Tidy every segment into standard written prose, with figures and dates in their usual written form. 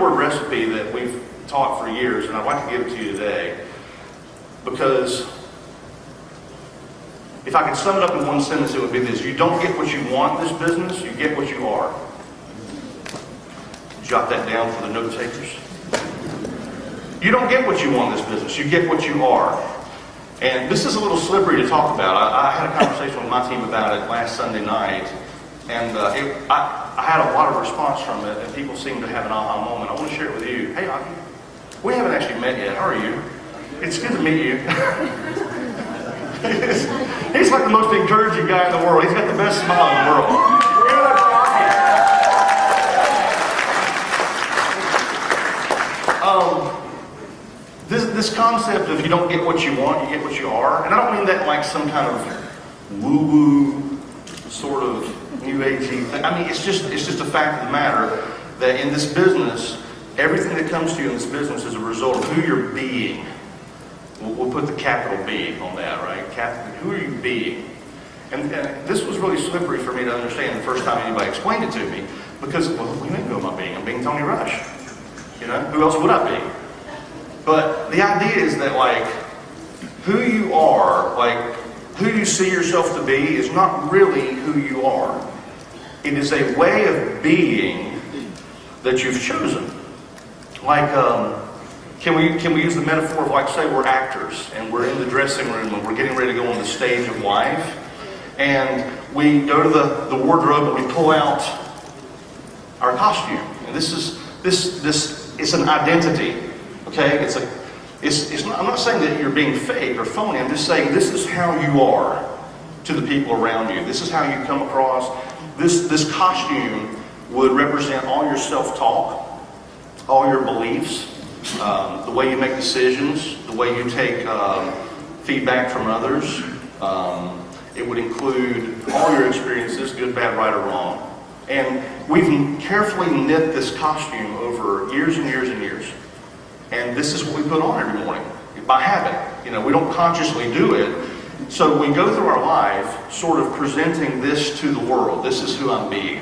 Recipe that we've taught for years, and I'd like to give it to you today, because if I could sum it up in one sentence, it would be this: you don't get what you want in this business, you get what you are. Jot that down for the note takers. You don't get what you want in this business, you get what you are. And this is a little slippery to talk about. I had a conversation with my team about it last Sunday night, and I had a lot of response from it, and people seemed to have an aha moment. I want to share it with you. Hey, Aki, we haven't actually met yet. How are you? It's good to meet you. He's like the most encouraging guy in the world. He's got the best smile in the world. This concept of you don't get what you want, you get what you are, and I don't mean that like some kind of woo-woo sort of new agey thing. I mean, it's just a fact of the matter that in this business, everything that comes to you in this business is a result of who you're being. We'll put the capital B on that, right? Who are you being? And this was really slippery for me to understand the first time anybody explained it to me, because, well, what do you mean who am I being? I'm being Tony Rush. You know, who else would I be? But the idea is that, like, who you are, like, who you see yourself to be is not really who you are. It is a way of being that you've chosen. Like, can we use the metaphor of, like, say we're actors and we're in the dressing room and we're getting ready to go on the stage of life, and we go to the wardrobe and we pull out our costume. And this is an identity. Okay, I'm not saying that you're being fake or phony. I'm just saying this is how you are to the people around you. This is how you come across. This costume would represent all your self-talk, all your beliefs, the way you make decisions, the way you take feedback from others. It would include all your experiences, good, bad, right, or wrong. And we've carefully knit this costume over years and years and years. And this is what we put on every morning, by habit. You know, we don't consciously do it. So we go through our life sort of presenting this to the world. This is who I'm being.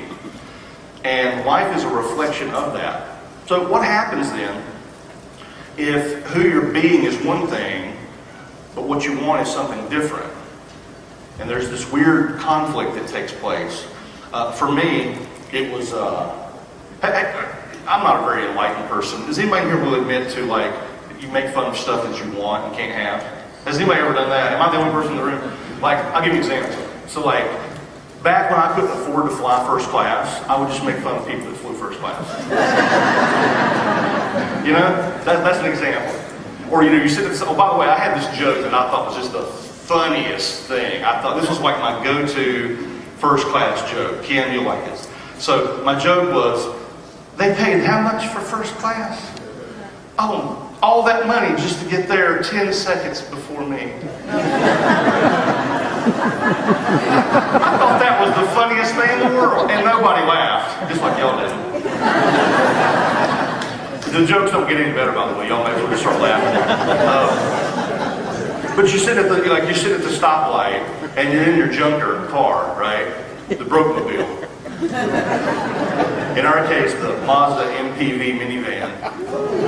And life is a reflection of that. So what happens then if who you're being is one thing, but what you want is something different? And there's this weird conflict that takes place. For me, it was... I'm not a very enlightened person. Does anybody here will admit to, like, you make fun of stuff that you want and can't have? Has anybody ever done that? Am I the only person in the room? Like, I'll give you an example. So, like, back when I couldn't afford to fly first class, I would just make fun of people that flew first class. You know? That's an example. Or, you know, you sit at, oh, by the way, I had this joke that I thought was just the funniest thing. I thought this was like my go-to first class joke. Ken, you'll like this. So, my joke was, they paid how much for first class? Oh, all that money just to get there 10 seconds before me. I thought that was the funniest thing in the world. And nobody laughed, just like y'all did. The jokes don't get any better, by the way. Y'all may as well just start laughing. But you sit at the stoplight and you're in your junker car, right? The broke-mobile. In our case, the Mazda MPV minivan.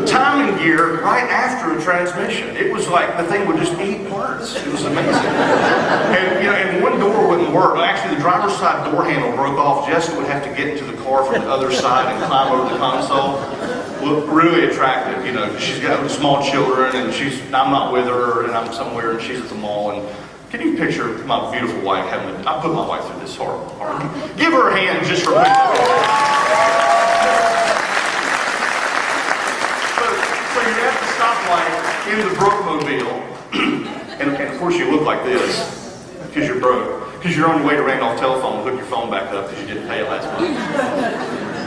Timing gear right after a transmission. It was like the thing would just eat parts. It was amazing. And, you know, and one door wouldn't work. Actually, the driver's side door handle broke off. Jessica would have to get into the car from the other side and climb over the console. Looked really attractive, you know. She's got small children, and I'm not with her, and I'm somewhere, and she's at the mall, and can you picture my beautiful wife having I put my wife through this hard. Give her a hand just for putting that. So you're at the stoplight in the broke-mobile, and of course you look like this because you're broke. Because you're on your way to Randolph Telephone to hook your phone back up because you didn't pay it last month.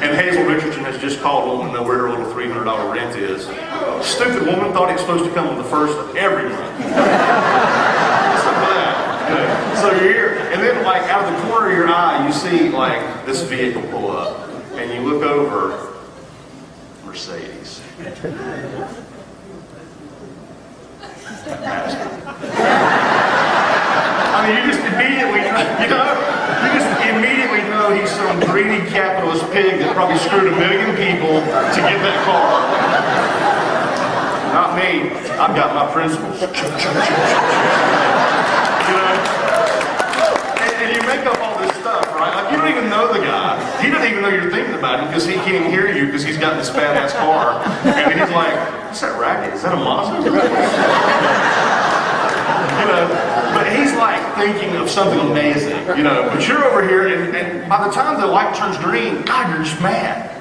And Hazel Richardson has just called and wanted to know where her little $300 rent is. Stupid woman thought it was supposed to come on the first of every month. So you're here, and then like out of the corner of your eye, you see like this vehicle pull up, and you look over, Mercedes. I mean, you just immediately know he's some greedy capitalist pig that probably screwed 1 million people to get that car. Not me. I've got my principles. And you make up all this stuff, right? Like, you don't even know the guy. He doesn't even know you're thinking about him because he can't even hear you because he's got this badass car. And he's like, what's that racket? Is that a Mazda? But he's like thinking of something amazing, but you're over here and by the time the light turns green, God, you're just mad.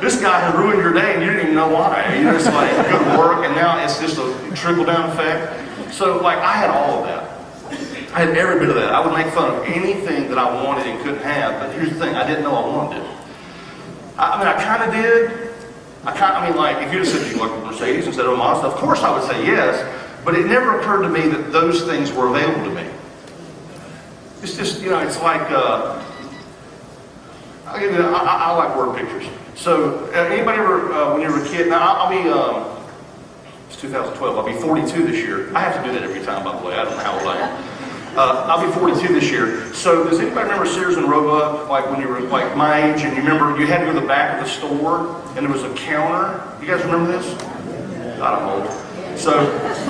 This guy has ruined your day and you didn't even know why. You're just like, go to work and now it's just a trickle-down effect. So like, I had all of that. I had every bit of that. I would make fun of anything that I wanted and couldn't have, but here's the thing, I didn't know I wanted it. I kind of did. Like, if you just said you like a Mercedes instead of a Mazda, of course I would say yes, but it never occurred to me that those things were available to me. It's just, it's like, I like word pictures. So, anybody ever, when you were a kid, now I'll be, it's 2012, I'll be 42 this year. I have to do that every time, by the way, I don't know how old I am. I'll be 42 this year. So does anybody remember Sears and Roebuck, like when you were like my age, and you remember you had to go to the back of the store, and there was a counter? You guys remember this? I don't know. So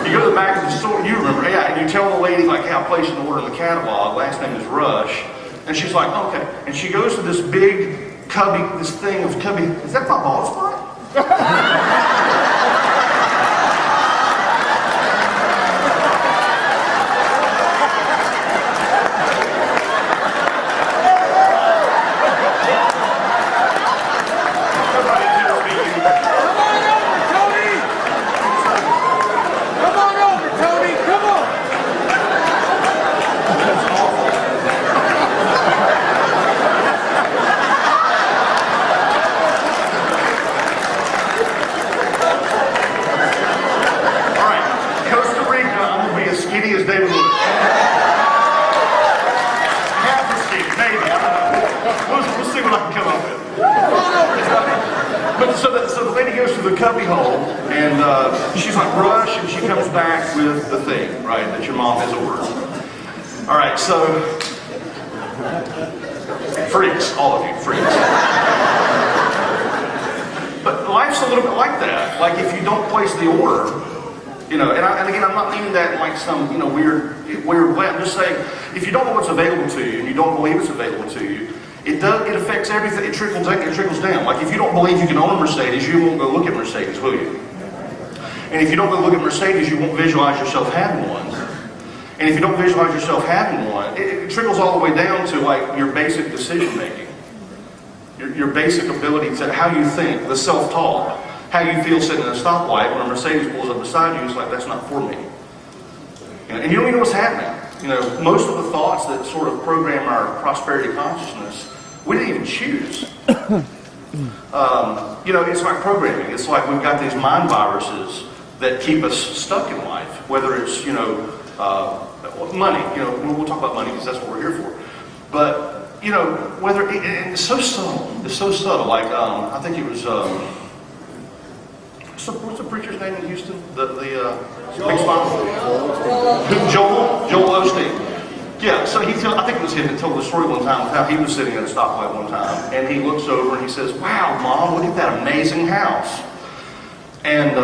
you go to the back of the store, you remember, yeah, and you tell the lady, like, hey, I'll place an order in the catalog, last name is Rush, and she's like, okay. And she goes to this big cubby, this thing of cubby, is that my ball spot? So the lady goes to the cubby hole, and she's like, Rush, and she comes back with the thing, right, that your mom has ordered. All right, so, freaks, all of you, freaks. But life's a little bit like that. Like, if you don't place the order, and again, I'm not meaning that in like some, weird way. I'm just saying, if you don't know what's available to you, and you don't believe it's available to you, it affects everything. It trickles down. Like, if you don't believe you can own a Mercedes, you won't go look at Mercedes, will you? And if you don't go look at Mercedes, you won't visualize yourself having one. And if you don't visualize yourself having one, it trickles all the way down to like your basic decision making, your basic ability to how you think, the self-talk, how you feel sitting at a stoplight when a Mercedes pulls up beside you. It's like, that's not for me. And you don't even know what's happening. Most of the thoughts that sort of program our prosperity consciousness, we didn't even choose. It's like programming. It's like we've got these mind viruses that keep us stuck in life, whether it's, money. We'll talk about money because that's what we're here for. But, whether, it's so subtle. It's so subtle. Like, I think it was, what's the preacher's name in Houston? The big spot? Joel Osteen. Yeah, so I think it was him that told the story one time of how he was sitting at a stoplight one time, and he looks over and he says, wow, Mom, look at that amazing house. And,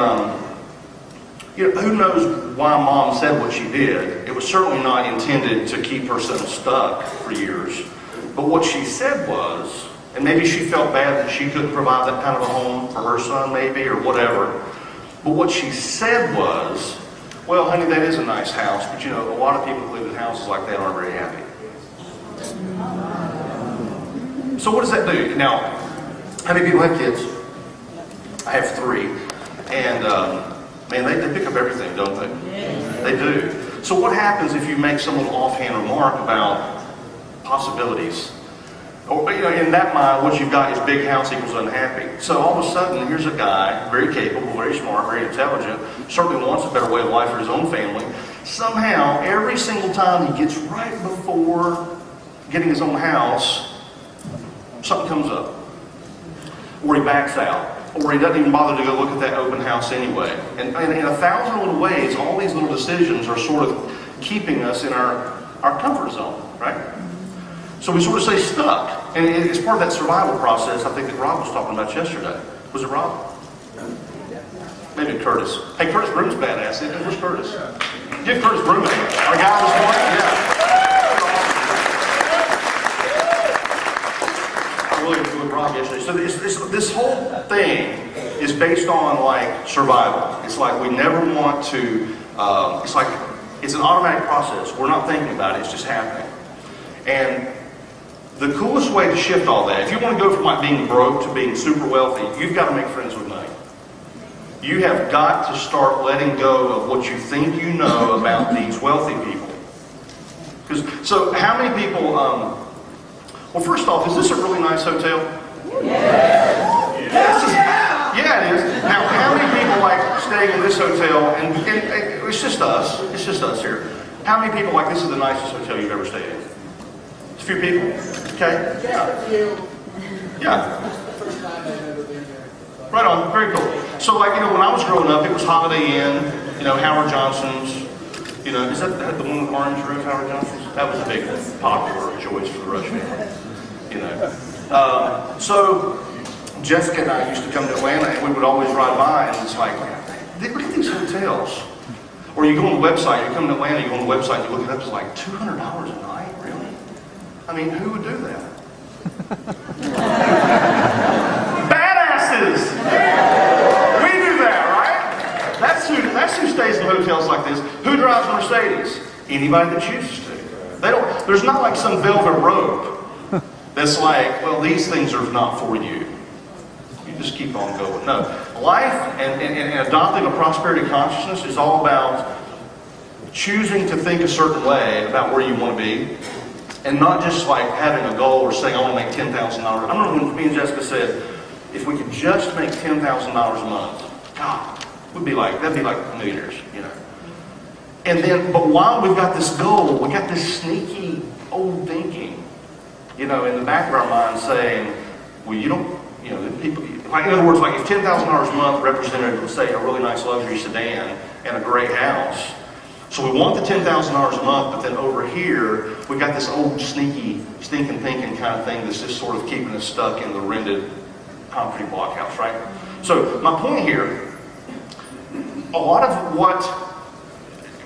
who knows why Mom said what she did. It was certainly not intended to keep her son stuck for years. But what she said was, and maybe she felt bad that she couldn't provide that kind of a home for her son, maybe, or whatever. But what she said was, well, honey, that is a nice house, but a lot of people who live in houses like that aren't very happy. So what does that do? Now, how many people have kids? I have 3. And, man, they pick up everything, don't they? They do. So what happens if you make some little offhand remark about possibilities? Or, in that mind, what you've got is big house equals unhappy. So all of a sudden, here's a guy, very capable, very smart, very intelligent, certainly wants a better way of life for his own family. Somehow, every single time he gets right before getting his own house, something comes up. Or he backs out. Or he doesn't even bother to go look at that open house anyway. And in 1,000 little ways, all these little decisions are sort of keeping us in our comfort zone, right? So we sort of stay stuck. And it's part of that survival process I think that Rob was talking about yesterday. Was it Rob? Maybe Curtis. Hey, Curtis Broom's badass. Where's Curtis? Give Curtis Broom a hand. Our guy this morning? Yeah. I really enjoyed Rob yesterday. So this whole thing is based on like survival. It's like we never want to, it's like, it's an automatic process. We're not thinking about it, it's just happening. And the coolest way to shift all that, if you want to go from like being broke to being super wealthy, you've got to make friends with money. You have got to start letting go of what you think you know about these wealthy people. So how many people, well first off, is this a really nice hotel? Yeah. Yeah, it is. Now how many people like staying in this hotel, and it's just us here. How many people like this is the nicest hotel you've ever stayed in? It's a few people. Okay? Yeah. Yeah. Right on. Very cool. So like, when I was growing up, it was Holiday Inn, Howard Johnson's, is that the one with orange roof, Howard Johnson's? That was a big popular choice for the Rush family, So Jessica and I used to come to Atlanta, and we would always ride by, and it's like, look at these hotels. Or you go on the website, you come to Atlanta, you go on the website, you look it up, it's like $200 a night, really? I mean, who would do that? Badasses! We do that, right? That's who stays in hotels like this. Who drives a Mercedes? Anybody that chooses to. There's not like some velvet rope that's like, well, these things are not for you. You just keep on going. No. Life and adopting a prosperity consciousness is all about choosing to think a certain way about where you want to be, and not just like having a goal or saying, I want to make $10,000. I remember when me and Jessica said, if we could just make $10,000 a month, God, that'd be like millionaires, But while we've got this goal, we got this sneaky old thinking, in the back of our mind saying, well, people, like in other words, like if $10,000 a month represented, let's say, a really nice luxury sedan and a great house, so we want the $10,000 a month, but then over here, we got this old sneaking thinking kind of thing that's just sort of keeping us stuck in the rented concrete block house, right? So my point here, a lot of what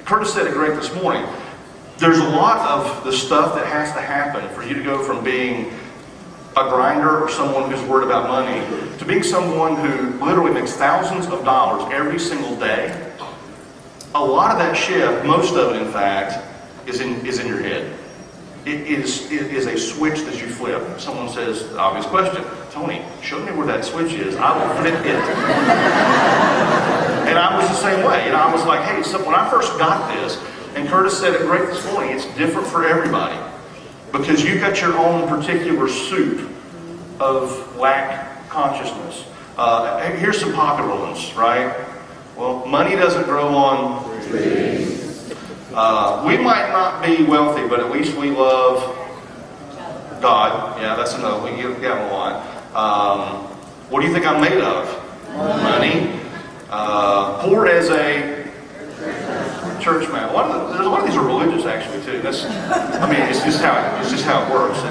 Curtis said it great this morning, there's a lot of the stuff that has to happen for you to go from being a grinder or someone who's worried about money to being someone who literally makes thousands of dollars every single day. A lot of that shift, most of it in fact, is in your head. It is a switch that you flip. Someone says, the obvious question, Tony, show me where that switch is. I will flip it. And I was the same way. I was like, hey, so when I first got this, and Curtis said it great this morning, it's different for everybody. Because you've got your own particular soup of lack consciousness. Here's some popular ones, right? Well, money doesn't grow on trees. We might not be wealthy, but at least we love God. Yeah, that's another. We get them a lot. What do you think I'm made of? Money. Poor as a church man. There's a lot of these are religious actually too. It's just how it works.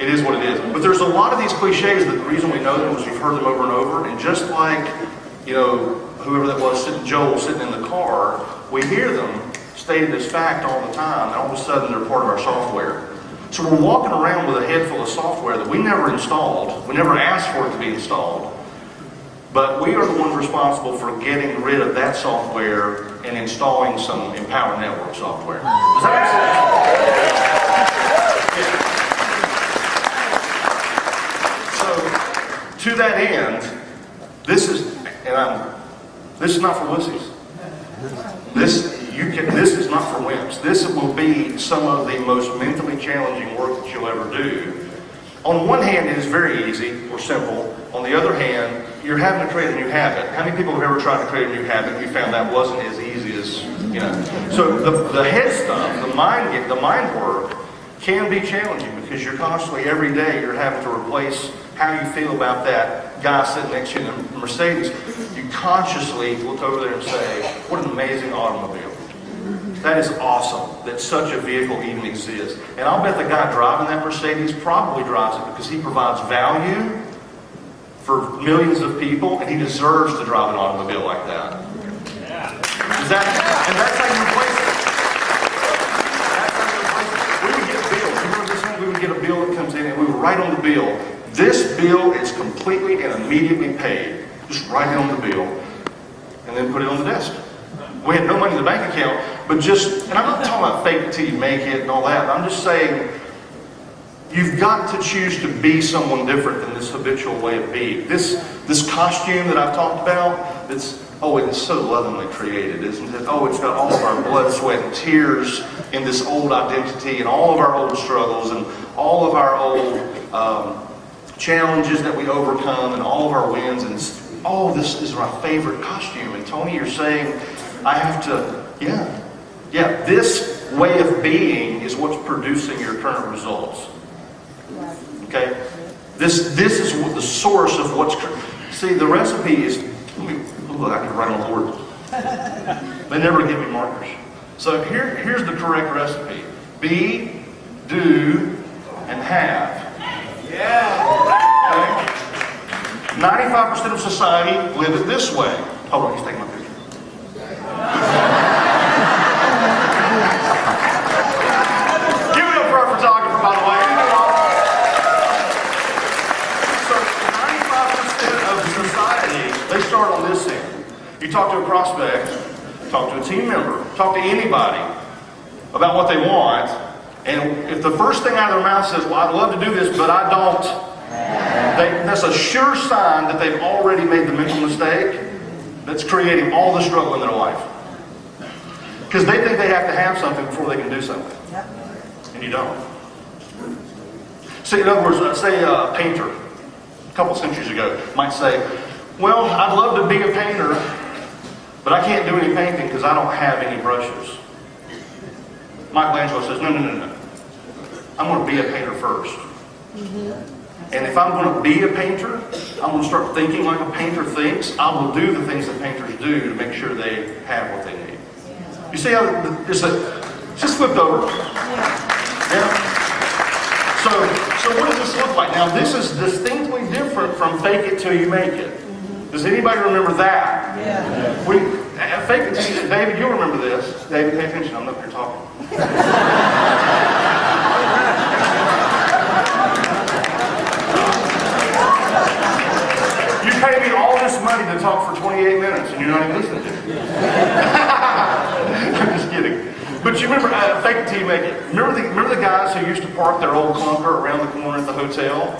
It is what it is. But there's a lot of these cliches that the reason we know them is we've heard them over and over. And just like, whoever that was, Joel sitting in the car, we hear them stated as fact all the time, and all of a sudden they're part of our software. So we're walking around with a head full of software that we never installed. We never asked for it to be installed. But we are the ones responsible for getting rid of that software and installing some Empower Network software. Does that make sense? To that end, this is not for wussies. This is not for wimps. This will be some of the most mentally challenging work that you'll ever do. On one hand, it is very easy or simple. On the other hand, you're having to create a new habit. How many people have ever tried to create a new habit and you found that wasn't as easy as, So the head stuff, the mind work can be challenging because you're constantly, every day, you're having to replace how you feel about that guy sitting next to you in the Mercedes. You consciously look over there and say, what an amazing automobile. That is awesome that such a vehicle even exists. And I'll bet the guy driving that Mercedes probably drives it because he provides value for millions of people, and he deserves to drive an automobile like that. Yeah. And that's how you replace it. That's how you replace it. We would get a bill. You remember this thing? We would get a bill that comes in, and we would write on the bill, this bill is completely and immediately paid. Just write it on the bill, and then put it on the desk. We had no money in the bank account, but and I'm not talking about fake it till you make it and all that. I'm just saying, you've got to choose to be someone different than this habitual way of being. This costume that I've talked about, it's so lovingly created, isn't it? Oh, it's got all of our blood, sweat, and tears in this old identity, and all of our old struggles, and all of our old challenges that we overcome, and all of our wins, and this is my favorite costume. And Tony, you're saying, I have to, this way of being is what's producing your current results. Okay? This is what the source of what's... See, the recipe is... I can write on the board. They never give me markers. So here's the correct recipe. Be, do, and have. Yeah. Okay? 95% of society live it this way. Hold on, he's taking my picture. Give it up for our photographer, by the way. So 95% of society, they start on this end. You talk to a prospect, talk to a team member, talk to anybody about what they want, and if the first thing out of their mouth says, well, I'd love to do this, but I don't, that's a sure sign that they've already made the mental mistake that's creating all the struggle in their life. Because they think they have to have something before they can do something. And you don't. See, in other words, say a painter, a couple centuries ago, might say, well, I'd love to be a painter, but I can't do any painting because I don't have any brushes. Michelangelo says, no. I'm going to be a painter first. And if I'm going to be a painter, I'm going to start thinking like a painter thinks. I will do the things that painters do to make sure they have what they need. You see how it's just flipped over? Yeah. So what does this look like? Now, this is distinctly different from fake it till you make it. Does anybody remember that? Yeah. Fake it till you... David, you'll remember this. David, pay attention. I'm up here talking. You pay me all this money to talk for 28 minutes and you're not even listening to me. I'm just kidding. But you remember, fake it till you make it. Remember the guys who used to park their old clunker around the corner at the hotel?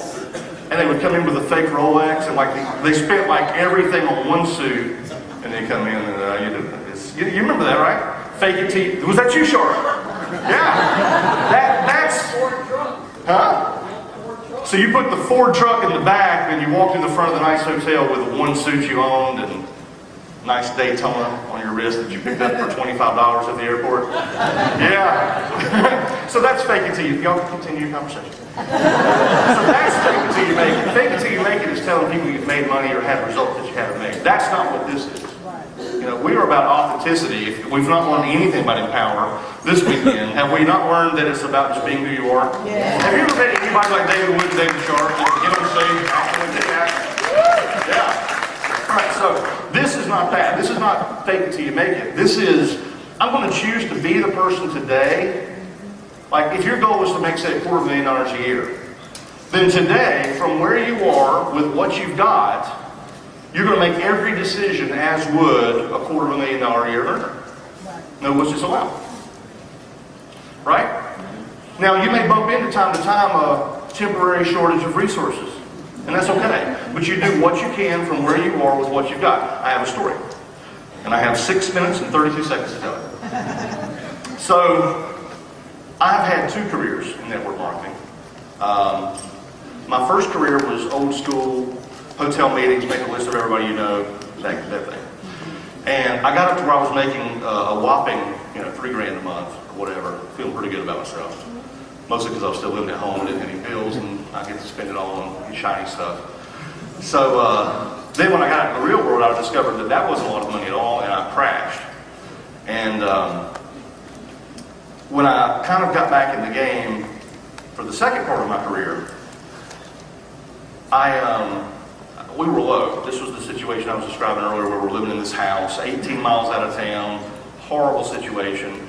And they would come in with a fake Rolex, and they spent everything on one suit, and they come in and you remember that, right? Fake it till you... Was that you, Sharp? Yeah. That's... Huh? So you put the Ford truck in the back, and you walked in the front of the nice hotel with the one suit you owned, and nice Daytona on your wrist that you picked up for $25 at the airport. Yeah. So that's fake it till you... Y'all continue your conversation. So that's fake it till you make it. Fake it till you make it is telling people you've made money or had results that you haven't made. That's not what this is. You know, we are about authenticity. If we've not learned anything about Empower this weekend, have we not learned that it's about just being who you are? Yeah. Have you ever met anybody like David Wood, David Sharp, that get on stage and yeah. All right, so this is not that. This is not fake it till you make it. This is, I'm going to choose to be the person today. Like, if your goal is to make, say, $250,000 a year, then today, from where you are with what you've got, you're going to make every decision as would a $250,000 a year earner. No, what's this allowed? Right? Now, you may bump into time to time a temporary shortage of resources, and that's okay. But you do what you can from where you are with what you've got. I have a story, and I have 6 minutes and 32 seconds to tell it. So, I've had 2 careers in network marketing. My first career was old school, hotel meetings, make a list of everybody you know, that thing. And I got up to where I was making a whopping, $3,000 a month or whatever, feeling pretty good about myself. Mostly because I was still living at home and didn't have any bills, and I get to spend it all on shiny stuff. So then when I got into the real world, I discovered that wasn't a lot of money at all, and I crashed. And when I kind of got back in the game for the second part of my career, we were low. This was the situation I was describing earlier, where we're living in this house, 18 miles out of town, horrible situation.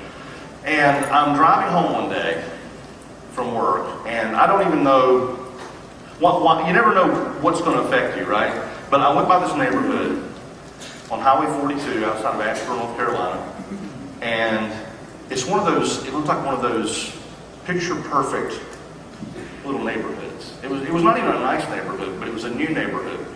And I'm driving home one day from work, and I don't even know, you never know what's going to affect you, right? But I went by this neighborhood on Highway 42 outside of Asheville, North Carolina, and it's one of those, it looked like one of those picture-perfect little neighborhoods. It was not even a nice neighborhood, but it was a new neighborhood.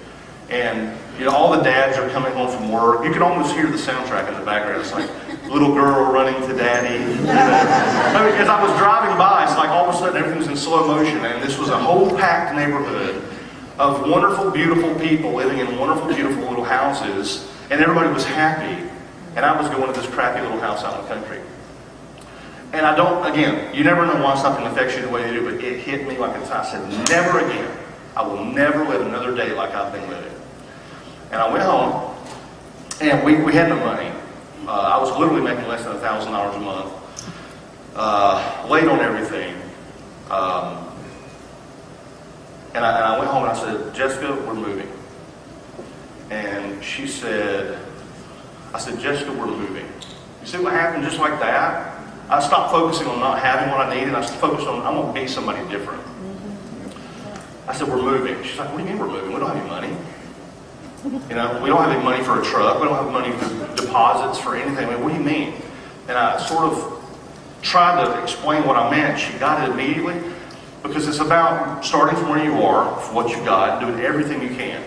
And all the dads are coming home from work. You could almost hear the soundtrack in the background. It's like little girl running to daddy. I mean, as I was driving by, it's like all of a sudden everything was in slow motion, and this was a whole packed neighborhood of wonderful, beautiful people living in wonderful, beautiful little houses, and everybody was happy. And I was going to this crappy little house out in the country. And again, you never know why something affects you the way they do, but it hit me like I said, never again. I will never live another day like I've been living. And I went home, and we had no money. I was literally making less than $1,000 a month, late on everything. And I went home and I said, Jessica, we're moving. And she said, I said, Jessica, we're moving. You see what happened just like that? I stopped focusing on not having what I needed, and I focused on, I'm going to be somebody different. I said, we're moving. She's like, what do you mean we're moving? We don't have any money. We don't have any money for a truck. We don't have money for deposits for anything. I mean, what do you mean? And I sort of tried to explain what I meant. She got it immediately, because it's about starting from where you are, for what you got, and doing everything you can.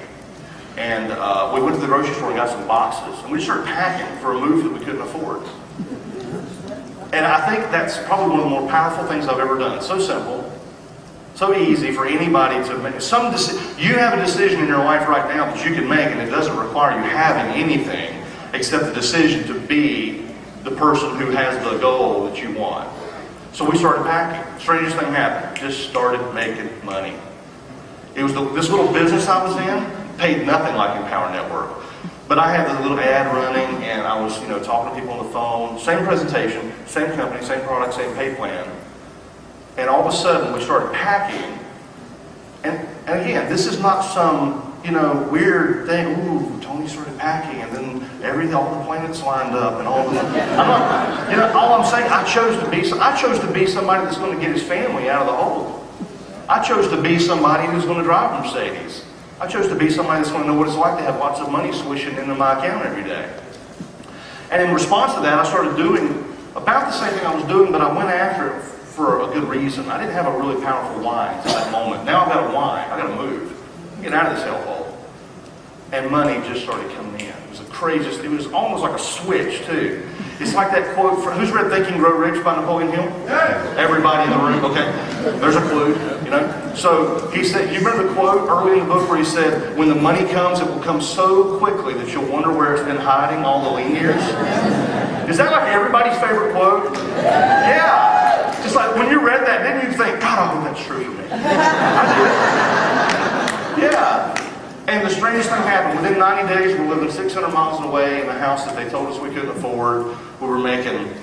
And we went to the grocery store and got some boxes, and we started packing for a move that we couldn't afford. And I think that's probably one of the more powerful things I've ever done. It's so simple. So easy for anybody to make. You have a decision in your life right now that you can make, and it doesn't require you having anything except the decision to be the person who has the goal that you want. So we started packing. Strangest thing happened. Just started making money. It was this little business I was in, paid nothing like Empower Network. But I had this little ad running, and I was talking to people on the phone. Same presentation, same company, same product, same pay plan. And all of a sudden, we started packing. And again, this is not some, weird thing. Ooh, Tony started packing, and then all the planets lined up, and all the. All I'm saying, I chose to be somebody that's going to get his family out of the hole. I chose to be somebody who's going to drive a Mercedes. I chose to be somebody that's going to know what it's like to have lots of money swishing into my account every day. And in response to that, I started doing about the same thing I was doing, but I went after it for a good reason. I didn't have a really powerful why at that moment. Now I've got a why. I've got to move. Get out of this hellhole. And money just started coming in. It was the craziest. It was almost like a switch, too. It's like that quote, who's read Think and Grow Rich by Napoleon Hill? Everybody in the room, okay. There's a clue, So he said, you remember the quote early in the book where he said, when the money comes, it will come so quickly that you'll wonder where it's been hiding all the lean years? Is that like everybody's favorite quote? Yeah. Just like when you read that, didn't you think, God, I hope that's true for me? I did. Yeah. And the strangest thing happened. Within 90 days, we're living 600 miles away in a house that they told us we couldn't afford. We were making,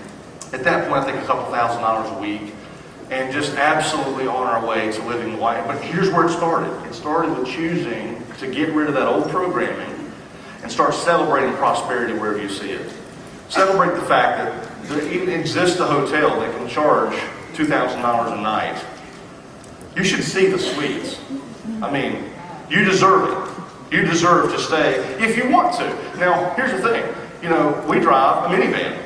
at that point, I think a couple $1,000s a week. And just absolutely on our way to living the life. But here's where it started. It started with choosing to get rid of that old programming and start celebrating prosperity wherever you see it. Celebrate the fact that there even exists a hotel that can charge $2,000 a night. You should see the suites. I mean, you deserve it. You deserve to stay if you want to. Now, here's the thing. We drive a minivan.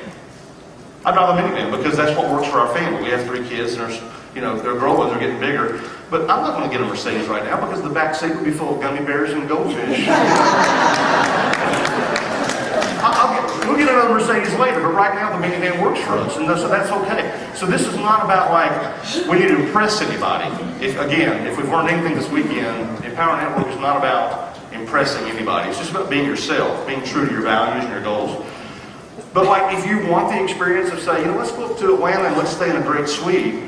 I drive a minivan because that's what works for our family. We have 3 kids, and they're growing, they're getting bigger. But I'm not going to get a Mercedes right now because the back seat will be full of gummy bears and goldfish. We'll get another Mercedes later, but right now the minivan works for us, and so that's okay. So this is not about we need to impress anybody. If we've learned anything this weekend, Empower Network is not about impressing anybody. It's just about being yourself, being true to your values and your goals. But if you want the experience of saying, let's go up to Atlanta and let's stay in a great suite.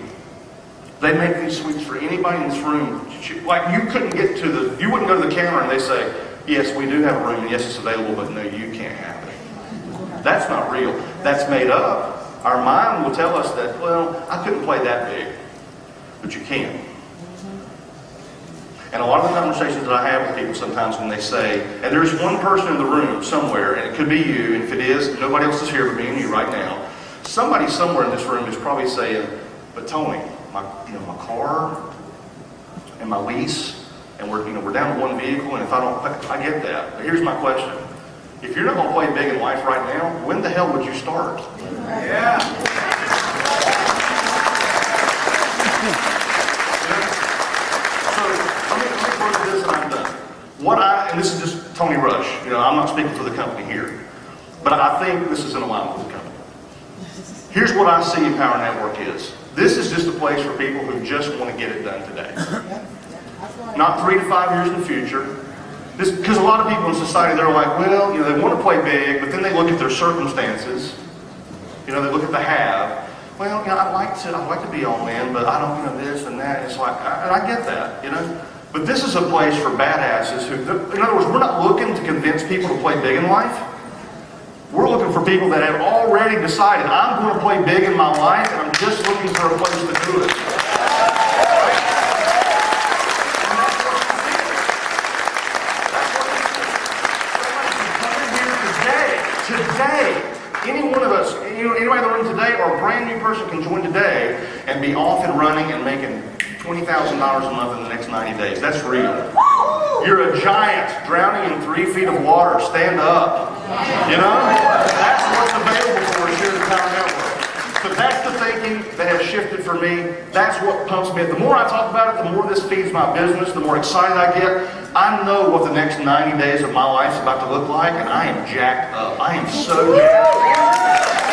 They make these suites for anybody in this room. You wouldn't go to the counter and they say, yes, we do have a room, and yes, it's available, but no, you can't have it. That's not real. That's made up. Our mind will tell us that, well, I couldn't play that big, but you can. And a lot of the conversations that I have with people sometimes when they say, and there's one person in the room somewhere, and it could be you, and if it is, nobody else is here but me and you right now. Somebody somewhere in this room is probably saying, but Tony, my car and my lease, and we're down to one vehicle, and if I get that. But here's my question. If you're not going to play big in life right now, when the hell would you start? Yeah. So let me close this and I'm done. And this is just Tony Rush. I'm not speaking for the company here. But I think this is in alignment with the company. Here's what I see Power Network is. This is just a place for people who just want to get it done today. Not 3 to 5 years in the future. Because a lot of people in society, they're like, well, they want to play big, but then they look at their circumstances. They look at the have. Well, I'd like to be all in, but I don't, this and that. It's like, and I get that, But this is a place for badasses who, in other words, we're not looking to convince people to play big in life. We're looking for people that have already decided, I'm going to play big in my life, and I'm just looking for a place to do it. Today, any one of us, anybody in the room today or a brand new person can join today and be off and running and making $20,000 a month in the next 90 days. That's real. You're a giant drowning in 3 feet of water. Stand up. That's what's available for us here at the Power Network. So that's the thinking that has shifted for me. That's what pumps me up. The more I talk about it, the more this feeds my business, the more excited I get. I know what the next 90 days of my life is about to look like, and I am jacked up. I am so jacked up.